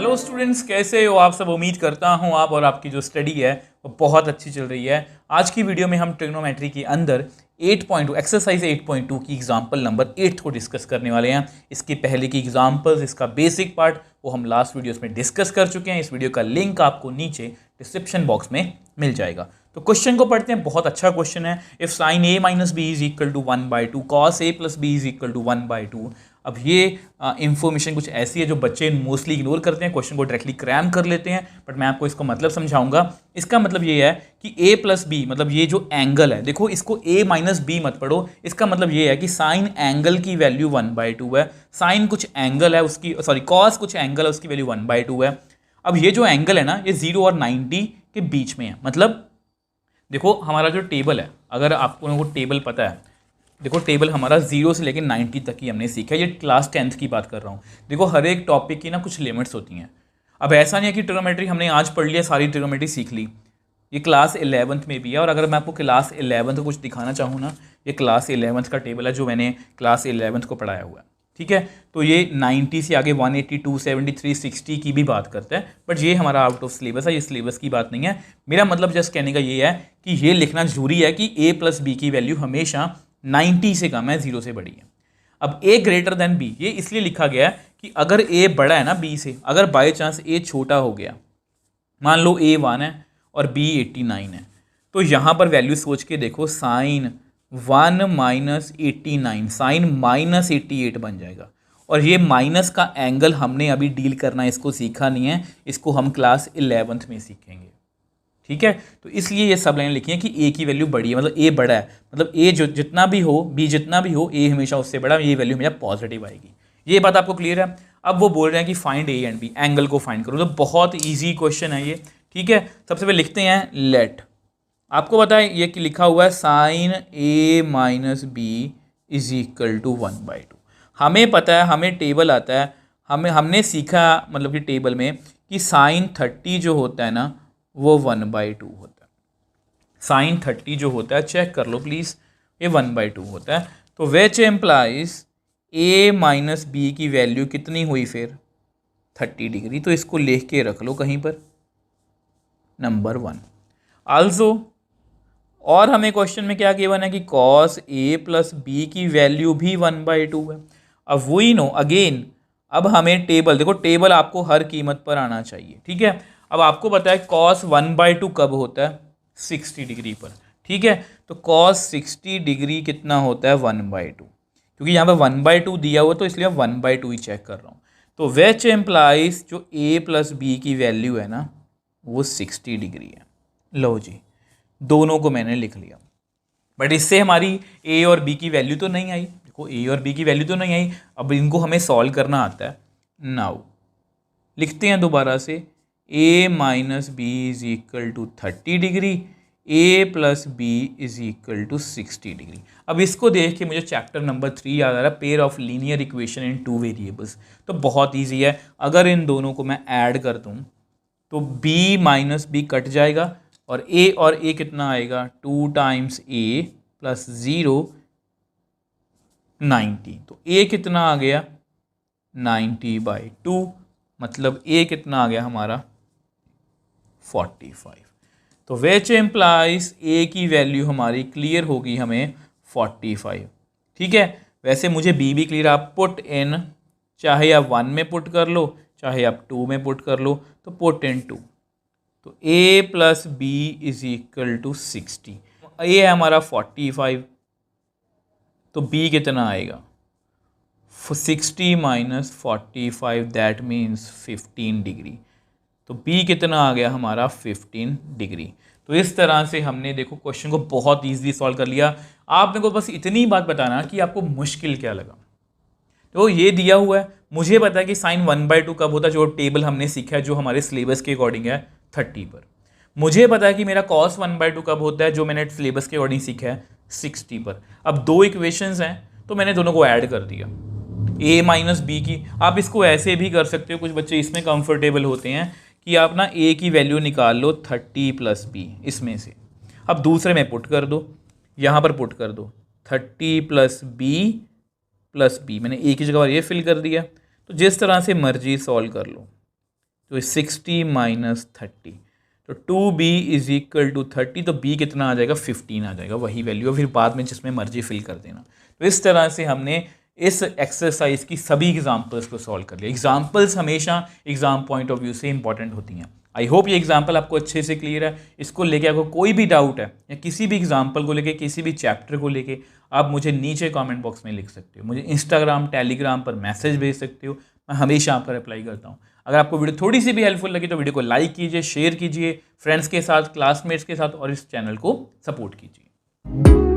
Hello students, कैसे हो आप सब। उम्मीद करता हूं आप और आपकी जो स्टडी है वो बहुत अच्छी चल रही है। आज की वीडियो में हम ट्रिग्नोमेट्री के अंदर 8.2 एक्सरसाइज 8.2 की एग्जाम्पल नंबर 8 को डिस्कस करने वाले हैं। इसके पहले की एग्जाम्पल्स, इसका बेसिक पार्ट वो हम लास्ट वीडियोस में डिस्कस कर चुके हैं। इस वीडियो का लिंक आपको नीचे डिस्क्रिप्शन बॉक्स में मिल जाएगा। तो क्वेश्चन को पढ़ते हैं। बहुत अच्छा क्वेश्चन है। If sine a minus B is equal to 1/2 cos a plus B is equal to 1/2। अब ये इंफॉर्मेशन कुछ ऐसी है जो बच्चे मोस्टली इग्नोर करते हैं, क्वेश्चन को डायरेक्टली क्रैम कर लेते हैं, बट मैं आपको इसको मतलब समझाऊंगा। इसका मतलब ये है कि a प्लस बी, मतलब ये जो एंगल है, देखो इसको a माइनस बी मत पढ़ो। इसका मतलब ये है कि साइन एंगल की वैल्यू 1/2 है। साइन कुछ एंगल है उसकी, सॉरी कॉस कुछ एंगल है उसकी वैल्यू 1/2 है। अब ये जो एंगल है ना, ये 0 और 90 के बीच में है। मतलब देखो हमारा जो टेबल है, अगर आपको वो टेबल पता है, देखो टेबल हमारा 0 से लेकर 90 तक ही हमने सीखा है। ये क्लास 10th की बात कर रहा हूँ। देखो हर एक टॉपिक की ना कुछ लिमिट्स होती हैं। अब ऐसा नहीं है कि ट्रिग्नोमेट्री हमने आज पढ़ लिया, सारी ट्रिग्नोमेट्री सीख ली। ये क्लास 11th में भी है। और अगर मैं आपको क्लास 11th को कुछ दिखाना चाहूँ ना, ये क्लास 11th का टेबल है जो मैंने क्लास 11th को पढ़ाया हुआ है। ठीक है, तो ये 90 से आगे 180, 273, 60 की भी बात करता है, बट ये हमारा आउट ऑफ सिलेबस है, ये सिलेबस की बात नहीं है। मेरा मतलब जस्ट कहने का ये है कि ये लिखना जरूरी है कि a प्लस बी की वैल्यू हमेशा 90 से कम है, 0 से बड़ी है। अब a ग्रेटर देन b, ये इसलिए लिखा गया है कि अगर a बड़ा है ना b से, अगर बाई चांस a छोटा हो गया, मान लो a 1 है और b 89 है, तो यहाँ पर वैल्यू सोच के देखो, साइन 1 माइनस 89 साइन माइनस 88 बन जाएगा। और ये माइनस का एंगल हमने अभी डील करना है, इसको सीखा नहीं है, इसको हम क्लास 11th में सीखेंगे। ठीक है, तो इसलिए ये सब लाइन लिखी है कि a की वैल्यू बड़ी है, मतलब a बड़ा है, मतलब a जो जितना भी हो, b जितना भी हो, a हमेशा उससे बड़ा, ये वैल्यू हमेशा पॉजिटिव आएगी। ये बात आपको क्लियर है। अब वो बोल रहे हैं कि find a and b, angle को फाइंड करो। तो बहुत ईजी क्वेश्चन है ये। ठीक है, सबसे पहले लिखते हैं लेट। आपको पता है ये कि लिखा हुआ है sine a minus B is equal to 1/2। हमें पता है, हमें टेबल आता है, हमने सीखा मतलब कि टेबल में कि साइन 30 जो होता है ना वो 1/2 होता है। साइन 30 जो होता है, चेक कर लो प्लीज़, ये 1/2 होता है। तो which implies a minus B की वैल्यू कितनी हुई फिर 30 डिग्री। तो इसको लिख के रख लो कहीं पर, नंबर 1। आल्सो, और हमें क्वेश्चन में क्या गिवन है कि cos a प्लस बी की वैल्यू भी 1/2 है। अब वही नो अगेन, अब हमें टेबल, देखो टेबल आपको हर कीमत पर आना चाहिए। ठीक है, अब आपको पता है cos 1/2 कब होता है, 60 डिग्री पर। ठीक है, तो cos 60 डिग्री कितना होता है 1/2, क्योंकि यहाँ पर 1/2 दिया हुआ तो इसलिए 1/2 ही चेक कर रहा हूँ। तो विच एम्प्लाइज जो a प्लस बी की वैल्यू है ना वो 60 डिग्री है। लो जी, दोनों को मैंने लिख लिया, बट इससे हमारी a और b की वैल्यू तो नहीं आई। देखो a और b की वैल्यू तो नहीं आई, अब इनको हमें सॉल्व करना आता है। नाउ लिखते हैं दोबारा से, a minus B is equal to 30 degree, a plus B is equal to 60 degree. अब इसको देख के मुझे चैप्टर नंबर 3 याद आ रहा है, pair of linear equation in 2 variables. तो बहुत ईजी है, अगर इन दोनों को मैं ऐड कर दूँ तो b माइनस बी कट जाएगा और a कितना आएगा, 2 टाइम्स a प्लस 0 90। तो a कितना आ गया 90/2, मतलब a कितना आ गया हमारा 45। तो विच एम्प्लाइज a की वैल्यू हमारी क्लियर होगी हमें 45। ठीक है, वैसे मुझे b भी क्लियर, आप पुट इन, चाहे आप 1 में पुट कर लो चाहे आप 2 में पुट कर लो, तो पुट इन 2। तो a plus B is equal to 60। a है हमारा 45, तो b कितना आएगा 60 माइनस 45, दैट मीन्स 15 डिग्री। तो b कितना आ गया हमारा 15 डिग्री। तो इस तरह से हमने देखो क्वेश्चन को बहुत ईजिली सॉल्व कर लिया। आप मेरे को बस इतनी बात बताना कि आपको मुश्किल क्या लगा। तो ये दिया हुआ है, मुझे पता है कि साइन 1/2 कब होता है, जो टेबल हमने सीखा है, जो हमारे सिलेबस के अकॉर्डिंग है 30 पर। मुझे पता है कि मेरा cos 1/2 कब होता है, जो मैंने सिलेबस के अकॉर्डिंग सीखा है 60 पर। अब दो इक्वेशंस हैं तो मैंने दोनों को ऐड कर दिया, a माइनस बी की। आप इसको ऐसे भी कर सकते हो, कुछ बच्चे इसमें कंफर्टेबल होते हैं कि आप ना a की वैल्यू निकाल लो 30 प्लस b इसमें से। अब दूसरे में पुट कर दो, यहाँ पर पुट कर दो 30 प्लस b, मैंने a की जगह पर ये फिल कर दिया। तो जिस तरह से मर्जी सॉल्व कर लो। तो 60 माइनस 30, तो 2b इज इक्वल टू 30, तो b कितना आ जाएगा 15 आ जाएगा, वही वैल्यू है, फिर बाद में जिसमें मर्जी फिल कर देना। तो इस तरह से हमने इस एक्सरसाइज की सभी एग्जाम्पल्स को सॉल्व कर लिया। एग्जाम्पल्स हमेशा एग्जाम पॉइंट ऑफ व्यू से इंपॉर्टेंट होती हैं। आई होप ये एग्जाम्पल आपको अच्छे से क्लियर है। इसको लेके आपको कोई भी डाउट है या किसी भी एग्जाम्पल को लेके, किसी भी चैप्टर को लेके, आप मुझे नीचे कमेंट बॉक्स में लिख सकते हो, मुझे इंस्टाग्राम टेलीग्राम पर मैसेज भेज सकते हो, मैं हमेशा आपका रिप्लाई करता हूँ। अगर आपको वीडियो थोड़ी सी भी हेल्पफुल लगी तो वीडियो को लाइक कीजिए, शेयर कीजिए फ्रेंड्स के साथ, क्लासमेट्स के साथ, और इस चैनल को सपोर्ट कीजिए।